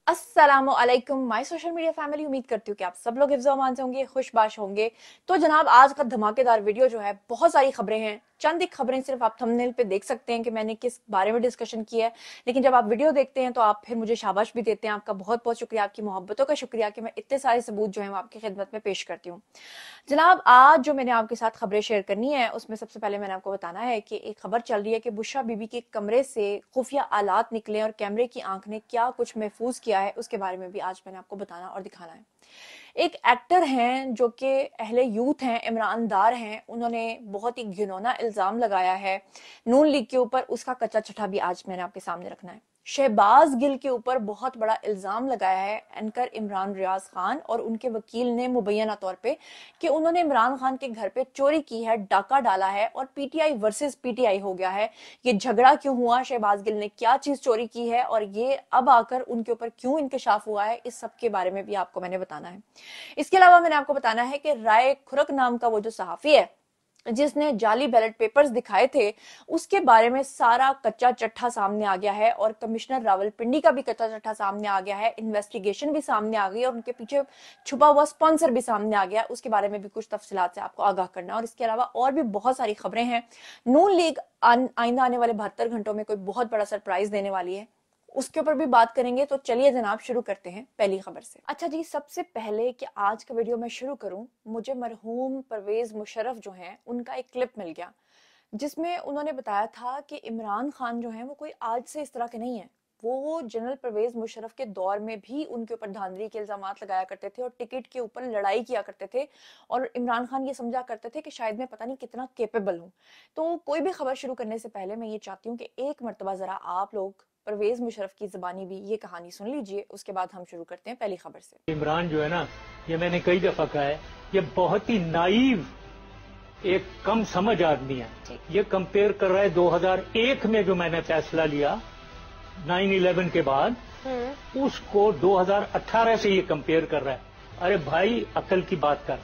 अस्सलामुअलैकुम my social media family. उम्मीद करती हूँ कि आप सब लोग हिफ्ज़ व अमान से होंगे, खुशबाश होंगे। तो जनाब, आज का धमाकेदार वीडियो जो है, बहुत सारी खबरें हैं। चंद एक खबरें सिर्फ आप थंबनेल पे देख सकते हैं कि मैंने किस बारे में डिस्कशन किया है, लेकिन जब आप वीडियो देखते हैं तो आप फिर मुझे शाबाश भी देते हैं। आपका बहुत बहुत शुक्रिया, आपकी मोहब्बतों का शुक्रिया कि मैं इतने सारे सबूत जो है वो आपकी खिदमत में पेश करती हूँ। जनाब, आज जो मैंने आपके साथ खबरें शेयर करनी है, उसमें सबसे पहले मैंने आपको बताना है कि एक खबर चल रही है कि बुशरा बीबी के कमरे से खुफिया आलात निकले और कैमरे की आंख ने क्या कुछ महफूज किया है, उसके बारे में भी आज मैंने आपको बताना और दिखाना है। एक एक्टर हैं जो कि अहले यूथ हैं, इमरान दार हैं, उन्होंने बहुत ही घिनौना इल्जाम लगाया है नून लीग के ऊपर। उसका कच्चा छठा भी आज मैंने आपके सामने रखना है। शहबाज गिल के ऊपर बहुत बड़ा इल्जाम लगाया है एंकर इमरान रियाज खान और उनके वकील ने मुबैना तौर पे कि उन्होंने इमरान खान के घर पे चोरी की है, डाका डाला है और पीटीआई वर्सेस पीटीआई हो गया है। ये झगड़ा क्यों हुआ, शहबाज गिल ने क्या चीज चोरी की है और ये अब आकर उनके ऊपर क्यों इंकशाफ हुआ है, इस सब के बारे में भी आपको मैंने बताना है। इसके अलावा मैंने आपको बताना है कि राय खुरक नाम का वो जो सहाफी है जिसने जाली बैलेट पेपर्स दिखाए थे, उसके बारे में सारा कच्चा चट्ठा सामने आ गया है और कमिश्नर रावलपिंडी का भी कच्चा चट्ठा सामने आ गया है। इन्वेस्टिगेशन भी सामने आ गई और उनके पीछे छुपा हुआ स्पॉन्सर भी सामने आ गया है। उसके बारे में भी कुछ तफसीलात से आपको आगाह करना है। और इसके अलावा और भी बहुत सारी खबरें हैं। नून लीग आइंदा आने वाले 72 घंटों में कोई बहुत बड़ा सरप्राइज देने वाली है, उसके ऊपर भी बात करेंगे। तो चलिए जनाब, शुरू करते हैं पहली खबर से। अच्छा जी, सबसे पहले कि आज का वीडियो मैं शुरू करूं, मुझे मरहूम परवेज मुशर्रफ जो हैं उनका एक क्लिप मिल गया, जिसमें उन्होंने बताया था कि इमरान खान जो हैं वो कोई आज से इस तरह के नहीं है। वो जनरल परवेज मुशर्रफ के दौर में भी उनके ऊपर धांधली के इल्जाम लगाया करते थे और टिकट के ऊपर लड़ाई किया करते थे। और इमरान खान ये समझा करते थे कि शायद मैं पता नहीं कितना केपेबल हूँ। तो कोई भी खबर शुरू करने से पहले मैं ये चाहती हूँ कि एक मरतबा जरा आप लोग परवेज मुशर्रफ की जुबानी भी ये कहानी सुन लीजिए, उसके बाद हम शुरू करते हैं पहली खबर से। इमरान जो है ना, ये मैंने कई दफा कहा है, ये बहुत ही नाइव एक कम समझ आदमी है। ये कंपेयर कर रहा है 2001 में जो मैंने फैसला लिया 9/11 के बाद, उसको 2018 से ये कंपेयर कर रहा है। अरे भाई, अकल की बात कर।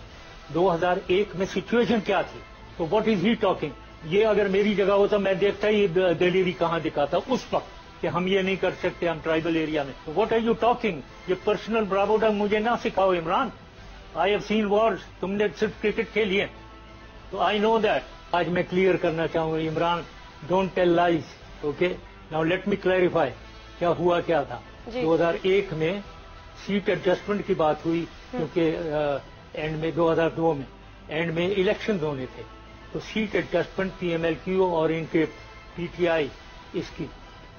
2001 में सिचुएशन क्या थी? तो व्हाट इज ही टॉकिंग? ये अगर मेरी जगह होता मैं देखता ही दलेरी कहाँ दिखाता उस वक्त कि हम ये नहीं कर सकते, हम ट्राइबल एरिया में। तो व्हाट आर यू टॉकिंग? ये पर्सनल ब्रावोडा मुझे ना सिखाओ Imran. I have seen Wars, तुमने सिर्फ क्रिकेट खेली है, तो आई नो दैट। आज मैं क्लियर करना चाहूंगा Imran, don't tell lies, okay? Now let me clarify क्या हुआ क्या था। 2001 में सीट एडजस्टमेंट की बात हुई, क्योंकि एंड में 2002 में एंड में इलेक्शन होने थे, तो सीट एडजस्टमेंट पीएमएलक्यू और इनके पीटीआई, इसकी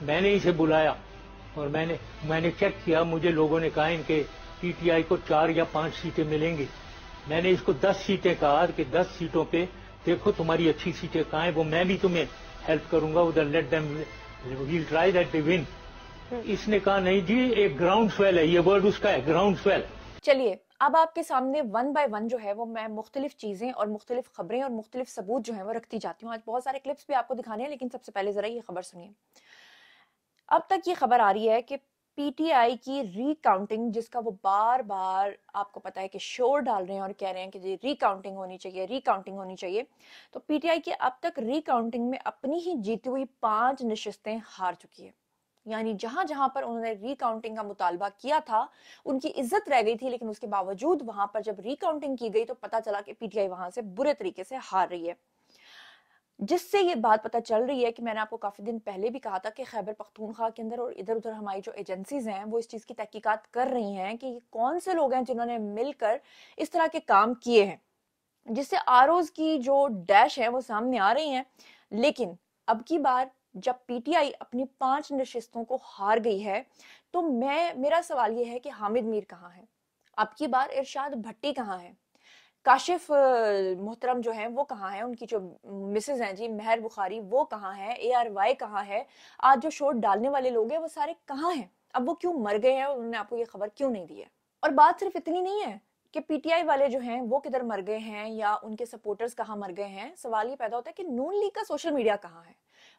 मैंने इसे बुलाया और मैंने चेक किया। मुझे लोगों ने कहा इनके पीटीआई को 4 या 5 सीटें मिलेंगी। मैंने इसको 10 सीटें कहा कि 10 सीटों पे देखो तुम्हारी अच्छी सीटें कहाँ हैं, वो मैं भी तुम्हें हेल्प करूंगा, उधर let them we'll try that they win. इसने कहा नहीं जी, एक ग्राउंड स्वेल है, ये वर्ड उसका है, ग्राउंड स्वेल। चलिए, अब आपके सामने वन बाय वन जो है वो मैं मुख्तलिफ चीजें और मुख्तलिफ खबरें और मुख्तलिफ सबूत जो है वो रखती जाती हूँ। आज बहुत सारे क्लिप्स भी आपको दिखाने हैं, लेकिन सबसे पहले जरा ये खबर सुनिए। अब तक ये खबर आ रही है कि पीटीआई की रीकाउंटिंग, जिसका वो बार बार आपको पता है कि शोर डाल रहे हैं और कह रहे हैं कि जी रीकाउंटिंग होनी चाहिए, रीकाउंटिंग होनी चाहिए। तो पीटीआई की अब तक रीकाउंटिंग में अपनी ही जीती हुई 5 नशिस्तें हार चुकी है। यानी जहां जहां पर उन्होंने रीकाउंटिंग का मुतालबा किया था, उनकी इज्जत रह गई थी, लेकिन उसके बावजूद वहां पर जब रीकाउंटिंग की गई तो पता चला कि पीटीआई वहां से बुरे तरीके से हार रही है। जिससे ये बात पता चल रही है कि मैंने आपको काफी दिन पहले भी कहा था कि खैबर पख्तूनख्वा के अंदर और इधर उधर हमारी जो एजेंसीज हैं वो इस चीज की तहकीकात कर रही हैं कि ये कौन से लोग हैं जिन्होंने मिलकर इस तरह के काम किए हैं, जिससे आरओज की जो डैश है वो सामने आ रही हैं। लेकिन अब की बार जब पीटीआई अपनी 5 नशिस्तों को हार गई है, तो मेरा सवाल ये है कि हामिद मीर कहाँ है? अब की बार इरशाद भट्टी कहाँ है? काशिफ मोहतरम जो है वो कहाँ है? उनकी जो मिसेज हैं जी, महर बुखारी, वो कहाँ है? ARY कहाँ है? आज जो शोर डालने वाले लोग हैं वो सारे कहाँ हैं? अब वो क्यों मर गए हैं और उन्होंने आपको ये खबर क्यों नहीं दी है? और बात सिर्फ इतनी नहीं है कि पीटीआई वाले जो हैं वो किधर मर गए हैं या उनके सपोर्टर्स कहाँ मर गए हैं। सवाल ये पैदा होता है कि नून लीग का सोशल मीडिया कहाँ है?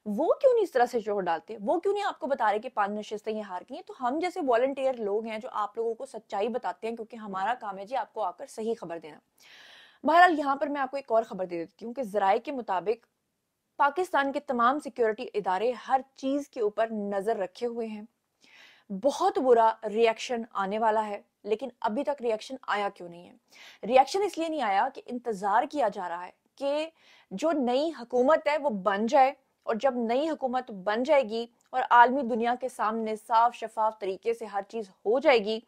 वो क्यों नहीं इस तरह से शोर डालते? वो क्यों नहीं आपको बता रहे कि 5 नशिस्तें ये हार गई हैं? तो हम जैसे वॉलंटियर लोग हैं जो आप लोगों को सच्चाई बताते हैं, क्योंकि हमारा काम है जी आपको आकर सही खबर देना। बहरहाल यहाँ पर मैं आपको एक और खबर दे देती हूँ कि जराये के मुताबिक पाकिस्तान के तमाम सिक्योरिटी इदारे हर चीज के ऊपर नजर रखे हुए हैं। बहुत बुरा रिएक्शन आने वाला है, लेकिन अभी तक रिएक्शन आया क्यों नहीं है? रिएक्शन इसलिए नहीं आया कि इंतजार किया जा रहा है कि जो नई हुकूमत है वो बन जाए, और जब नई हुकूमत बन जाएगी और आलमी दुनिया के सामने साफ शफाफ तरीके से हर चीज हो जाएगी,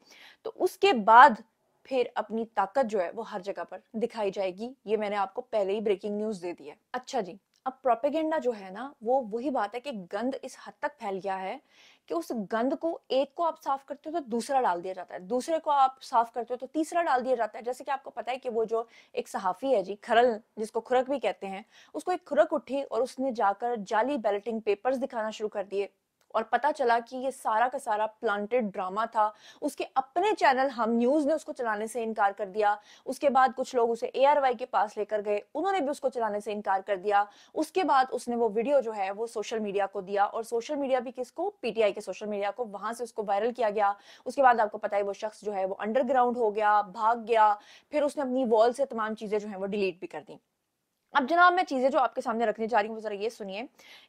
तो उसके बाद फिर अपनी ताकत जो है वो हर जगह पर दिखाई जाएगी। ये मैंने आपको पहले ही ब्रेकिंग न्यूज दे दी है। अच्छा जी, अब प्रोपेगेंडा जो है ना, वो वही बात है कि गंद इस हद तक फैल गया है कि उस गंद को, एक को आप साफ करते हो तो दूसरा डाल दिया जाता है, दूसरे को आप साफ करते हो तो तीसरा डाल दिया जाता है। जैसे कि आपको पता है कि वो जो एक सहाफी है जी, खरल, जिसको खुरक भी कहते हैं, उसको एक खुरक उठी और उसने जाकर जाली बैलेटिंग पेपर्स दिखाना शुरू कर दिए, और पता चला कि ये सारा का सारा प्लांटेड ड्रामा था। उसके अपने चैनल हम न्यूज ने उसको चलाने से इनकार कर दिया। उसके बाद कुछ लोग उसे ARY के पास लेकर गए, उन्होंने भी उसको चलाने से इनकार कर दिया। उसके बाद उसने वो वीडियो जो है वो सोशल मीडिया को दिया, और सोशल मीडिया भी किसको? PTI के सोशल मीडिया को, वहां से उसको वायरल किया गया। उसके बाद आपको पता है वो शख्स जो है वो अंडरग्राउंड हो गया, भाग गया, फिर उसने अपनी वॉल से तमाम चीजें जो है वो डिलीट भी कर दी। अब जनाब, मैं चीजें जो आपके सामने रखने जा रही हूँ वो जरा ये सुनिए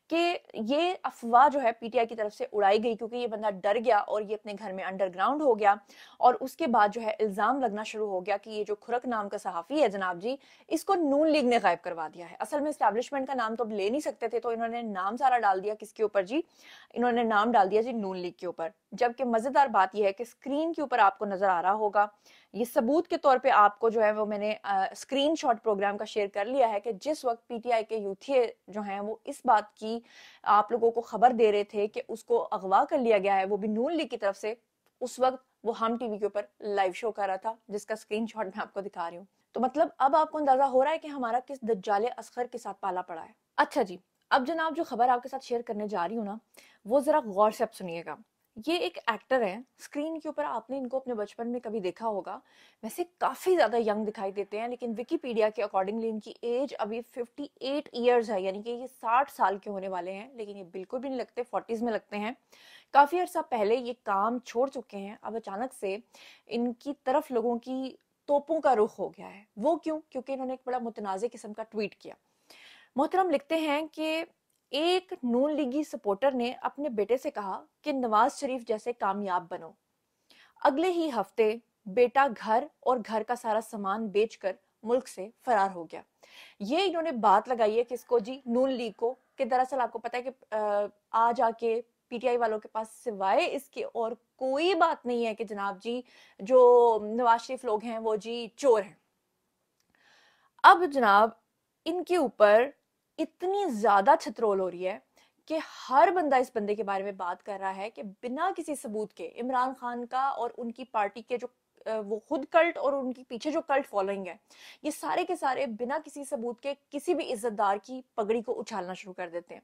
कि ये अफवाह जो है PTI की तरफ से उड़ाई गई, क्योंकि ये बंदा डर गया और ये अपने घर में अंडरग्राउंड हो गया, और उसके बाद जो है इल्जाम लगना शुरू हो गया कि ये जो खुरक नाम का सहाफी है जनाब जी, इसको नून लीग ने गायब करवा दिया है। असल में एस्टैब्लिशमेंट का नाम तो अब ले नहीं सकते थे, तो इन्होंने नाम सारा डाल दिया किसके ऊपर जी? इन्होंने नाम डाल दिया जी नून लीग के ऊपर। जबकि मजेदार बात यह है कि स्क्रीन के ऊपर आपको नजर आ रहा होगा, ये सबूत के तौर पे आपको जो है वो मैंने स्क्रीनशॉट प्रोग्राम का शेयर कर लिया है कि जिस वक्त PTI के यूथिये जो हैं वो इस बात की आप लोगों को खबर दे रहे थे कि उसको अगवा कर लिया गया है, वो भी नून लीग की तरफ से, उस वक्त वो हम टीवी के ऊपर लाइव शो कर रहा था, जिसका स्क्रीनशॉट मैं आपको दिखा रही हूँ। तो मतलब अब आपको अंदाजा हो रहा है कि हमारा किस दज्जाले असगर के साथ पाला पड़ा है। अच्छा जी, अब जनाब जो खबर आपके साथ शेयर करने जा रही हूँ ना, वो जरा गौर से आप सुनिएगा। ये एक एक्टर है, स्क्रीन के ऊपर आपने इनको अपने बचपन में कभी देखा होगा। वैसे काफी ज्यादा यंग दिखाई देते हैं, लेकिन विकिपीडिया के अकॉर्डिंगली इनकी एज अभी 58 ईयर्स है, यानी कि ये 60 साल के होने वाले हैं, लेकिन ये बिल्कुल भी नहीं लगते, 40s में लगते हैं। काफी अर्सा पहले ये काम छोड़ चुके हैं, अब अचानक से इनकी तरफ लोगों की तोपों का रुख हो गया है। वो क्यों? क्योंकि इन्होंने एक बड़ा मुतनाज़े किस्म का ट्वीट किया। मोहतरम लिखते हैं कि एक नून लीगी सपोर्टर ने अपने बेटे से कहा कि नवाज शरीफ जैसे कामयाब बनो। अगले ही हफ्ते बेटा घर और घर का सारा सामान बेचकर मुल्क से फरार हो गया। ये इन्होंने बात लगाई है किसको जी? नून लीग को, कि दरअसल आपको पता है कि आ जाके PTI वालों के पास सिवाय इसके और कोई बात नहीं है कि जनाब जी जो नवाज शरीफ लोग हैं वो जी चोर हैं। अब जनाब इनके ऊपर इतनी ज्यादा छतरोल हो रही है कि हर बंदा इस बंदे के बारे में बात कर रहा है कि बिना किसी सबूत के इमरान खान का और उनकी पार्टी के जो वो खुद कल्ट और उनके पीछे जो कल्ट फॉलोइंग है, ये सारे के सारे बिना किसी सबूत के किसी भी इज्जतदार की पगड़ी को उछालना शुरू कर देते हैं।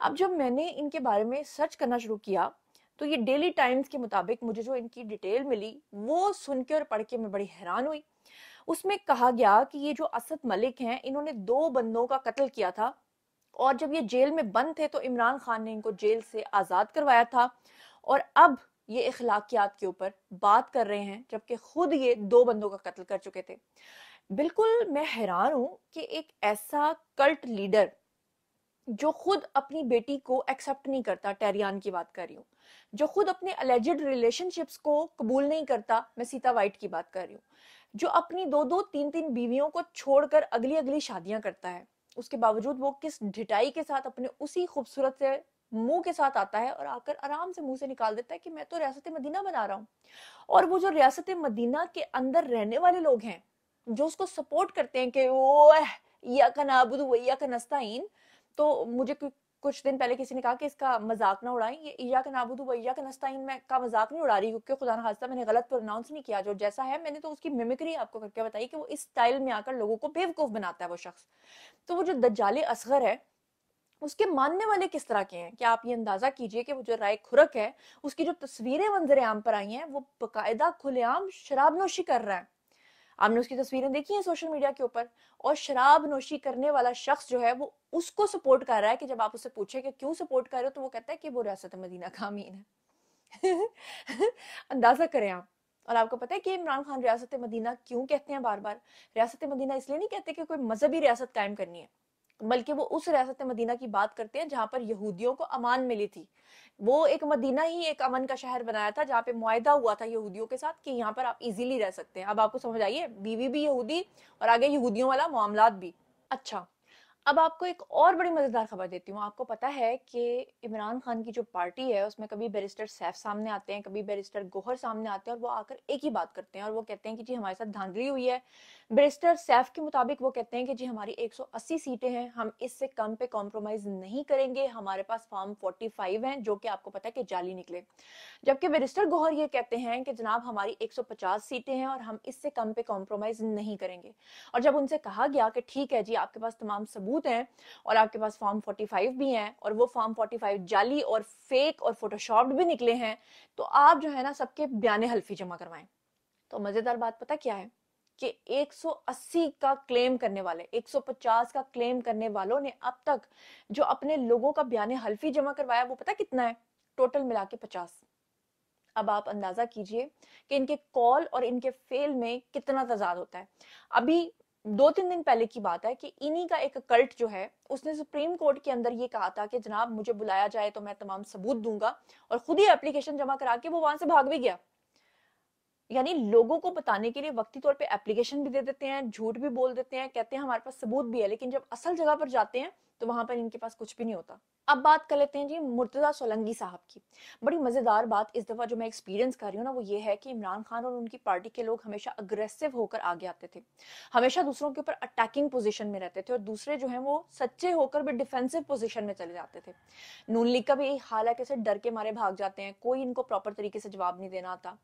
अब जब मैंने इनके बारे में सर्च करना शुरू किया, तो ये डेली टाइम्स के मुताबिक मुझे जो इनकी डिटेल मिली वो सुन के और पढ़ के मैं बड़ी हैरान हुई। उसमें कहा गया कि ये जो असद मलिक हैं, इन्होंने 2 बंदों का कत्ल किया था, और जब ये जेल में बंद थे तो इमरान खान ने इनको जेल से आजाद करवाया था, और अब ये इखलाकियात के ऊपर बात कर रहे हैं, जबकि खुद ये 2 बंदों का कत्ल कर चुके थे। बिल्कुल मैं हैरान हूं कि एक ऐसा कल्ट लीडर जो खुद अपनी बेटी को एक्सेप्ट नहीं करता, टेरियान की बात कर रही हूँ, जो खुद अपने अलेजेड रिलेशनशिप्स को कबूल नहीं करता, मैं सीता वाइट की बात कर रही हूँ, जो अपनी 2-2 3-3 बीवियों को छोड़कर अगली अगली शादियां करता है, उसके बावजूद वो किस ढिठाई के साथ अपने उसी खूबसूरत से मुंह के साथ आता है और आकर आराम से मुंह से निकाल देता है कि मैं तो रियासत मदीना बना रहा हूँ। और वो जो रियासत मदीना के अंदर रहने वाले लोग हैं, जो उसको सपोर्ट करते हैं कि ओह इय्याका नअबुदु व इय्याका नस्तईन, तो मुझे कुछ दिन पहले किसी ने कहा कि इसका मजाक ना उड़ाएं, ये इय्याका नअबुदु व इय्याका नस्तईन में का मजाक नहीं उड़ा रही, क्योंकि खुदा न खास्ता मैंने गलत प्रोनाउंस नहीं किया, जो जैसा है मैंने तो उसकी मिमिक्री आपको करके बताई कि वो इस स्टाइल में आकर लोगों को बेवकूफ बनाता है वो शख्स। तो वो जो दज्जाले असगर है, उसके मानने वाले किस तरह के हैं, क्या आप ये अंदाजा कीजिए कि वो जो राय खुरक है, उसकी जो तस्वीरें मंजर आम पर आई हैं, वो बाकायदा खुलेआम शराब नोशी कर रहा है। आपने उसकी तस्वीरें देखी हैं सोशल मीडिया के ऊपर, और शराब नोशी करने वाला शख्स जो है वो उसको सपोर्ट कर रहा है कि जब आप उससे पूछे कि क्यों सपोर्ट कर रहे हो, तो वो कहता है कि वो रियासत मदीना का अमीन है। अंदाजा करें आप। और आपको पता है कि इमरान खान रियासत मदीना क्यों कहते हैं बार बार? रियासत मदीना इसलिए नहीं कहते कि कोई मजहबी रियासत कायम करनी है, बल्कि वो उस रियासत मदीना की बात करते हैं जहां पर यहूदियों को अमान मिली थी। वो एक मदीना ही एक अमन का शहर बनाया था जहां पे मुआहदा हुआ था यहूदियों के साथ कि यहाँ पर आप इजीली रह सकते हैं। अब आपको समझ आइए, बीवी भी यहूदी और आगे यहूदियों वाला मामलात भी। अच्छा, अब आपको एक और बड़ी मजेदार खबर देती हूँ। आपको पता है कि इमरान खान की जो पार्टी है उसमें कभी बैरिस्टर सैफ सामने आते हैं, कभी बैरिस्टर गोहर सामने आते हैं, और वो आकर एक ही बात करते हैं और वो कहते हैं कि जी हमारे साथ धांधली हुई है। बैरिस्टर सैफ के मुताबिक वो कहते हैं कि जी हमारी 180 सीटें हैं, हम इससे कम पे कॉम्प्रोमाइज नहीं करेंगे, हमारे पास फॉर्म 45 हैं जो कि आपको पता है कि जाली निकले। जबकि बैरिस्टर गोहर ये कहते हैं कि जनाब हमारी 150 सीटें हैं और हम इससे कम पे कॉम्प्रोमाइज नहीं करेंगे। और जब उनसे कहा गया कि ठीक है जी आपके पास तमाम सबूत हैं और आपके पास फॉर्म 45 भी हैं और वो फॉर्म 45 जाली और फेक और फोटोशॉप्ड भी निकले हैं, तो आप जो है ना सबके बयाने हल्फी जमा करवाएं। तो मजेदार बात पता क्या है कि 180 का क्लेम करने वाले, 150 का क्लेम करने वालों ने अब तक जो अपने लोगों का बयाने हल्फी जमा करवाया वो पता कितना है? टोटल मिला के 50। अब आप अंदाजा कीजिए कि इनके कॉल और इनके फेल में कितना तजाद होता है। अभी 2-3 दिन पहले की बात है कि इन्हीं का एक कल्ट जो है उसने सुप्रीम कोर्ट के अंदर ये कहा था कि जनाब मुझे बुलाया जाए तो मैं तमाम सबूत दूंगा, और खुद ही एप्लीकेशन जमा करा के वो वहां से भाग भी गया। यानी लोगों को बताने के लिए वक्ती तौर पे एप्लीकेशन भी दे देते हैं, झूठ भी बोल देते हैं, कहते हैं हमारे पास सबूत भी है, लेकिन जब असल जगह पर जाते हैं तो वहां पर इनके पास कुछ भी नहीं होता। अब बात कर लेते हैं जी मुर्तजा सोलंकी साहब की। बड़ी मजेदार बात इस दफा जो मैं एक्सपीरियंस कर रही हूँ ना वो ये है कि इमरान खान और उनकी पार्टी के लोग हमेशा अग्रेसिव होकर आगे आते थे, हमेशा दूसरों के ऊपर अटैकिंग पोजीशन में रहते थे, और दूसरे जो हैं वो सच्चे होकर भी डिफेंसिव पोजीशन में चले जाते थे। नून लीग का भी यही हाल है, कैसे डर के मारे भाग जाते हैं, कोई इनको प्रॉपर तरीके से जवाब नहीं देना आता।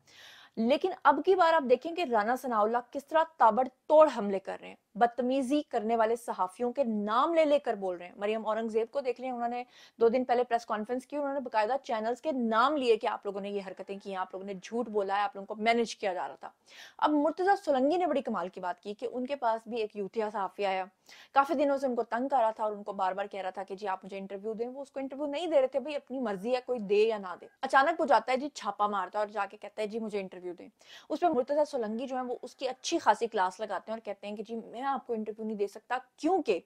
लेकिन अब की बार आप देखें कि राना सनाउल्लाह किस तरह ताबड़तोड़ हमले कर रहे हैं, बदतमीजी करने वाले सहाफियों के नाम ले लेकर बोल रहे हैं। मरियम औरंगजेब को देख लें, उन्होंने 2 दिन पहले प्रेस कॉन्फ्रेंस की, उन्होंने बकायदा चैनल्स के नाम लिए कि आप लोगों ने ये हरकतें की, आप लोगों ने झूठ बोला है, आप लोगों को मैनेज किया जा रहा था। अब मुर्तजा सोलंकी ने बड़ी कमाल की बात की कि उनके पास भी एक यूथिया सहाफी आया, काफी दिनों से उनको तंग कर रहा था और उनको बार बार कह रहा था कि जी आप मुझे इंटरव्यू दें। वो उसको इंटरव्यू नहीं दे रहे थे, भाई अपनी मर्जी है, कोई दे या ना दे। अचानक वो जाता है जी, छापा मारता है और जाके कहता है जी मुझे इंटरव्यू दें। उस पर मुर्तजा सोलंकी जो है वो उसकी अच्छी खासी क्लास लगाते हैं और कहते हैं कि जी मैं आपको इंटरव्यू नहीं दे सकता क्योंकि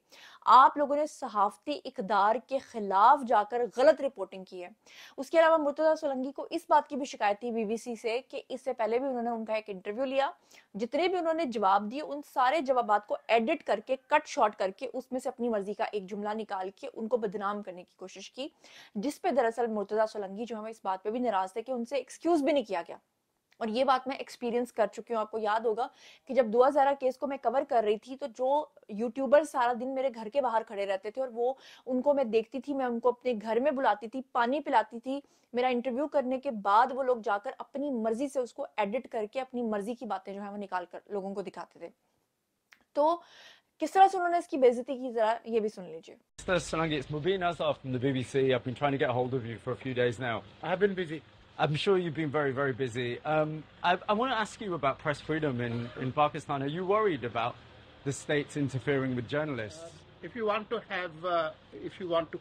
आप लोगों ने सहाफती इकदार के खिलाफ जाकर गलत रिपोर्टिंग की है। उसके अलावा मुर्तजा सोलंकी को इस बात की भी शिकायत थी बीबीसी से कि इससे पहले भी उन्होंने उनका एक इंटरव्यू लिया, जितने भी उन्होंने जवाब दिए उन सारे जवाबात को एडिट करके कट शॉर्ट करके उसमें से अपनी मर्जी का एक जुमला निकाल के उनको बदनाम करने की कोशिश की, जिसपे दरअसल मुर्तजा सोलंकी जो है इस बात पे भी नाराज थे कि उनसे एक्सक्यूज भी नहीं किया गया। और ये बात मैं एक्सपीरियंस कर चुकी हूँ। आपको याद होगा कि जब 2000 केस को मैं कवर कर रही थी तो जो यूट्यूबर सारा दिन मेरे घर के बाहर खड़े रहते थे और वो उनको मैं देखती थी, मैं उनको अपने घर में बुलाती थी, पानी पिलाती थी, मेरा इंटरव्यू करने के बाद वो लोग जाकर अपनी मर्जी से उसको एडिट करके अपनी मर्जी की बातें जो है वो निकाल कर लोगों को दिखाते थे। तो किस तरह से उन्होंने इसकी बेइज्जती की, जरा ये भी सुन लीजिए। Mr. Solangi, it's Mubin Azhar from the BBC. I've been trying to get a hold of you for a few days now. I have been busy. I'm sure you've been very, very busy. I want to ask you about press freedom in Pakistan. Are you worried about the states interfering with journalists? If you want to have, if you want to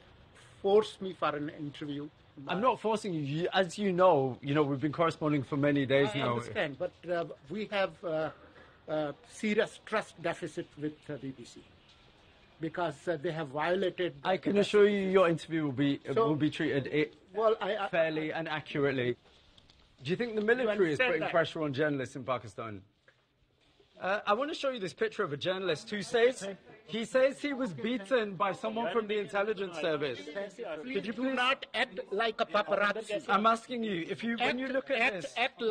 force me for an interview, I'm not forcing you. As you know, we've been corresponding for many days I now. understand, but we have serious trust deficit with BBC because they have violated. I can assure you, your interview will be treated Well, fairly and accurately. Do you think the military is putting pressure on journalists in Pakistan? I want to show you this picture of a journalist who says he was beaten by someone from the intelligence service. Could you do not act like a paparazzi? I'm asking you, when you look at this, act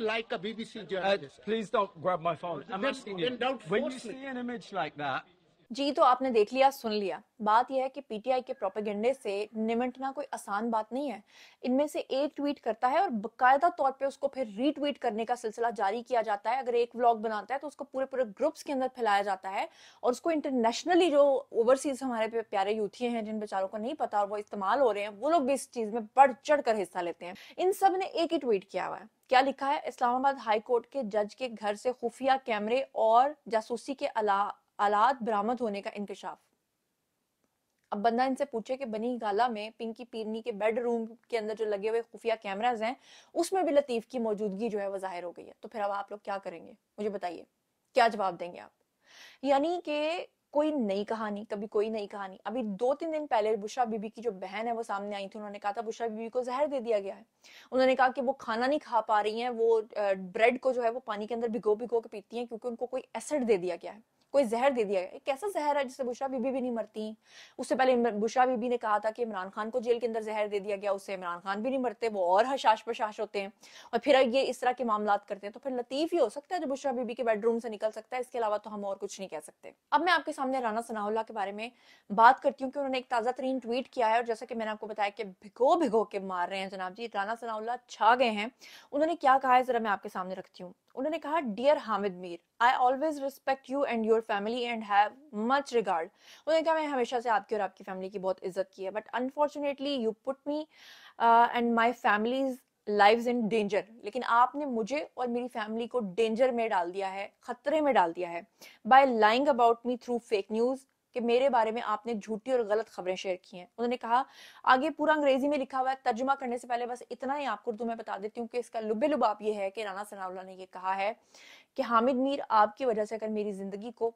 like a BBC journalist. please don't grab my phone. I'm asking you, then don't when you force me. see an image like that. जी तो आपने देख लिया, सुन लिया। बात यह है कि PTI के प्रोपेगेंडे से निमटना कोई आसान बात नहीं है। इनमें से एक ट्वीट करता है और बकायदा तौर पे उसको फिर रीट्वीट करने का सिलसिला जारी किया जाता है। अगर एक व्लॉग बनाता है तो उसको पूरे पूरे ग्रुप्स के अंदर फैलाया जाता है और उसको इंटरनेशनली जो ओवरसीज हमारे प्यारे यूथी हैं जिन बेचारों को नहीं पता और वो इस्तेमाल हो रहे हैं, वो लोग भी इस चीज में बढ़ चढ़ कर हिस्सा लेते हैं। इन सब ने एक ही ट्वीट किया हुआ है। क्या लिखा है? इस्लामाबाद हाई कोर्ट के जज के घर से खुफिया कैमरे और जासूसी के आलात बरामद होने का इंकशाफ। अब बंदा इनसे पूछे कि बनी गाला में पिंकी पीरनी के बेडरूम के अंदर जो लगे हुए खुफिया कैमराज हैं उसमें भी लतीफ की मौजूदगी जो है वो जाहिर हो गई है। तो फिर अब आप लोग क्या करेंगे? मुझे बताइए, क्या जवाब देंगे आप? यानी कि कोई नई कहानी, कभी कोई नई कहानी। अभी 2-3 दिन पहले बुशरा बीबी की जो बहन है वो सामने आई थी, उन्होंने कहा था बुशरा बीबी को जहर दे दिया गया है। उन्होंने कहा कि वो खाना नहीं खा पा रही हैं, वो ब्रेड को जो है वो पानी के अंदर भिगो भिगो के पीती हैं क्योंकि उनको कोई एसिड दे दिया गया है, कोई जहर दे दिया गया है। कैसा जहर है जिससे बुशरा बीबी भी नहीं मरती। उससे पहले बुशरा बीबी ने कहा था कि इमरान खान को जेल के अंदर जहर दे दिया गया, उससे इमरान खान भी नहीं मरते, वो और हशाश बशाश होते हैं और फिर ये इस तरह के मामलात करते हैं। तो फिर लतीफ ही हो सकता है जो बुशरा बीबी के बेडरूम से निकल सकता है, इसके अलावा तो हम और कुछ नहीं कह सकते। अब मैं आपके सामने राना सनाउल्लाह के बारे में बात करती हूँ कि उन्होंने एक ताजा तरीन ट्वीट किया है और जैसा कि मैंने आपको बताया कि भिगो भिगो के मार रहे हैं जनाब जी, राना सनाउल्लाह छा गए हैं। उन्होंने क्या कहा है जरा मैं आपके सामने रखती हूँ। उन्होंने कहा, dear Hamid Mir, I always respect you and your family and have much regard. उन्होंने कहा मैं हमेशा से आपकी और आपकी फैमिली की बहुत इज्जत की है, but unfortunately you put me and my families lives in danger. लेकिन आपने मुझे और मेरी फैमिली को डेंजर में डाल दिया है, खतरे में डाल दिया है, bye lying about me through fake news, कि मेरे बारे में आपने झूठी और गलत खबरें शेयर की हैं। उन्होंने कहा, आगे पूरा अंग्रेजी में लिखा हुआ है, तर्जुमा करने से पहले बस इतना ही आपको उर्दू में बता देती हूँ कि इसका लुबे लुबाब ये है कि राना सनाउल्लाह ने ये कहा है कि हामिद मीर, आपकी वजह से अगर मेरी जिंदगी को,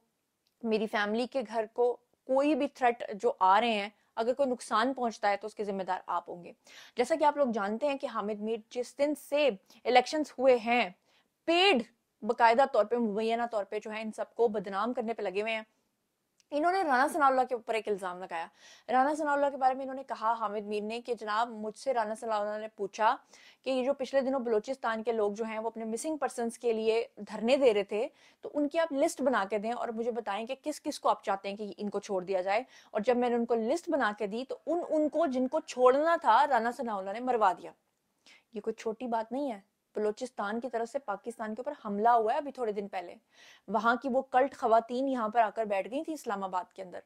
मेरी फैमिली के घर को कोई भी थ्रेट जो आ रहे हैं, अगर कोई नुकसान पहुंचता है तो उसके जिम्मेदार आप होंगे। जैसा कि आप लोग जानते हैं कि हामिद मीर जिस दिन से इलेक्शंस हुए हैं, पेड बकायदा तौर पे, मुबैना तौर पे जो है इन सबको बदनाम करने पे लगे हुए हैं। इन्होंने राना सनाउल्लाह के ऊपर एक इल्जाम लगाया। राना सनाउल्लाह के बारे में इन्होंने कहा, हामिद मीर ने, कि जनाब मुझसे राना सनाउल्लाह ने पूछा कि ये जो पिछले दिनों बलूचिस्तान के लोग जो हैं वो अपने मिसिंग पर्सन्स के लिए धरने दे रहे थे, तो उनकी आप लिस्ट बना के दें और मुझे बताएं कि किस किस को आप चाहते हैं कि इनको छोड़ दिया जाए। और जब मैंने उनको लिस्ट बना के दी तो उनको जिनको छोड़ना था राना सनाउल्लाह ने मरवा दिया। ये कोई छोटी बात नहीं है। बलूचिस्तान की तरफ से पाकिस्तान के ऊपर हमला हुआ है अभी थोड़े दिन पहले। वहां की वो कल्ट खवातीन यहाँ पर आकर बैठ गई थी इस्लामाबाद के अंदर।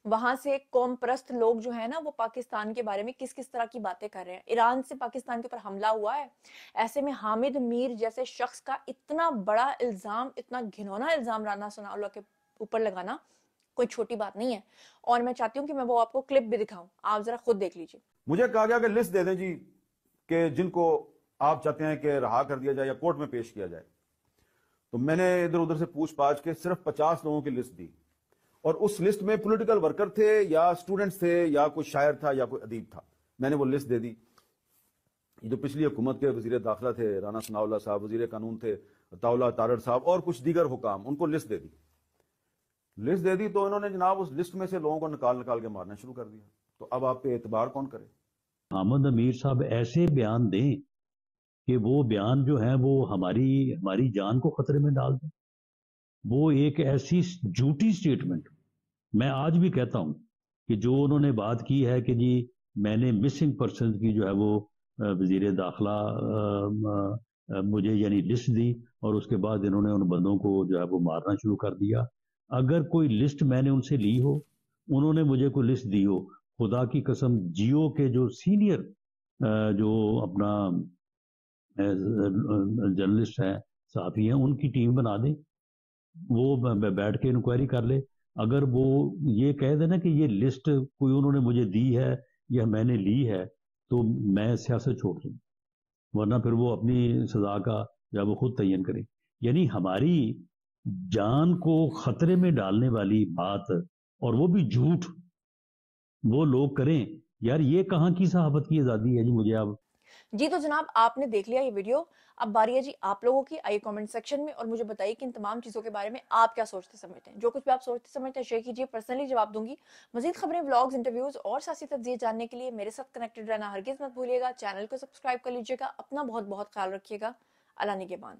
वहां से कौम परस्त लोग जो है ना, वो पाकिस्तान के बारे में किस किस तरह की बातें कर रहे हैं। ईरान से पाकिस्तान के ऊपर हमला हुआ है। ऐसे में हामिद मीर जैसे शख्स का इतना बड़ा इल्जाम, इतना घिनौना इल्जाम राना सनाउल्लाह के ऊपर लगाना कोई छोटी बात नहीं है। और मैं चाहती हूँ कि मैं वो आपको क्लिप भी दिखाऊं, आप जरा खुद देख लीजिए। मुझे कहा गया कि लिस्ट दे दें जी, कि जिनको आप चाहते हैं कि रहा कर दिया जाए या कोर्ट में पेश किया जाए। तो मैंने इधर उधर से पूछ पाछ के सिर्फ 50 लोगों की लिस्ट दी, और उस लिस्ट में पॉलिटिकल वर्कर थे या स्टूडेंट्स थे या कोई शायर था या कोई अदीब था। मैंने वो लिस्ट दे दी। जो पिछली हुकूमत के वजीर दाखिला थे राना सनाउल्लाह साहब, वजीर कानून थे अताउल्लाह तारड़ साहब और कुछ दीगर हुकाम, उनको लिस्ट दे दी। लिस्ट दे दी तो इन्होंने जनाब उस लिस्ट में से लोगों को निकाल निकाल के मारना शुरू कर दिया। तो अब आप पे एतबार कौन करे? हामिद मीर साहब ऐसे बयान दें कि वो बयान जो है वो हमारी जान को खतरे में डाल दें। वो एक ऐसी झूठी स्टेटमेंट, मैं आज भी कहता हूं कि जो उन्होंने बात की है कि जी मैंने मिसिंग पर्सन की जो है वो वजीर दाखिला मुझे यानी लिस्ट दी और उसके बाद इन्होंने उन बंदों को जो है वो मारना शुरू कर दिया। अगर कोई लिस्ट मैंने उनसे ली हो, उन्होंने मुझे कोई लिस्ट दी हो, खुदा की कसम जियो के जो सीनियर जो अपना जर्नलिस्ट हैं, साथी हैं, उनकी टीम बना दें, वो बैठ के इंक्वायरी कर ले। अगर वो ये कह देना कि ये लिस्ट कोई उन्होंने मुझे दी है या मैंने ली है, तो मैं सियासत छोड़ दूँ, वरना फिर वो अपनी सजा का या वो खुद तयन करें। यानी हमारी जान को खतरे में डालने वाली बात, और वो भी झूठ, वो लोग करें। यार ये कहाँ की सहाबत की आज़ादी है जी? मुझे आप जी तो जनाब आपने देख लिया ये वीडियो, अब बारी है जी आप लोगों की। आइए कमेंट सेक्शन में और मुझे बताइए कि इन तमाम चीजों के बारे में आप क्या सोचते समझते हैं। जो कुछ भी आप सोचते समझते हैं शेयर कीजिए, पर्सनली जवाब दूंगी। मजीद खबरें, व्लॉग्स, इंटरव्यूज और सियासी तज्जिए जानने के लिए मेरे साथ कनेक्टेड रहना हरगिज मत भूलिएगा। चैनल को सब्सक्राइब कर लीजिएगा। अपना बहुत बहुत ख्याल रखिएगा। अल्लाह निगहबान।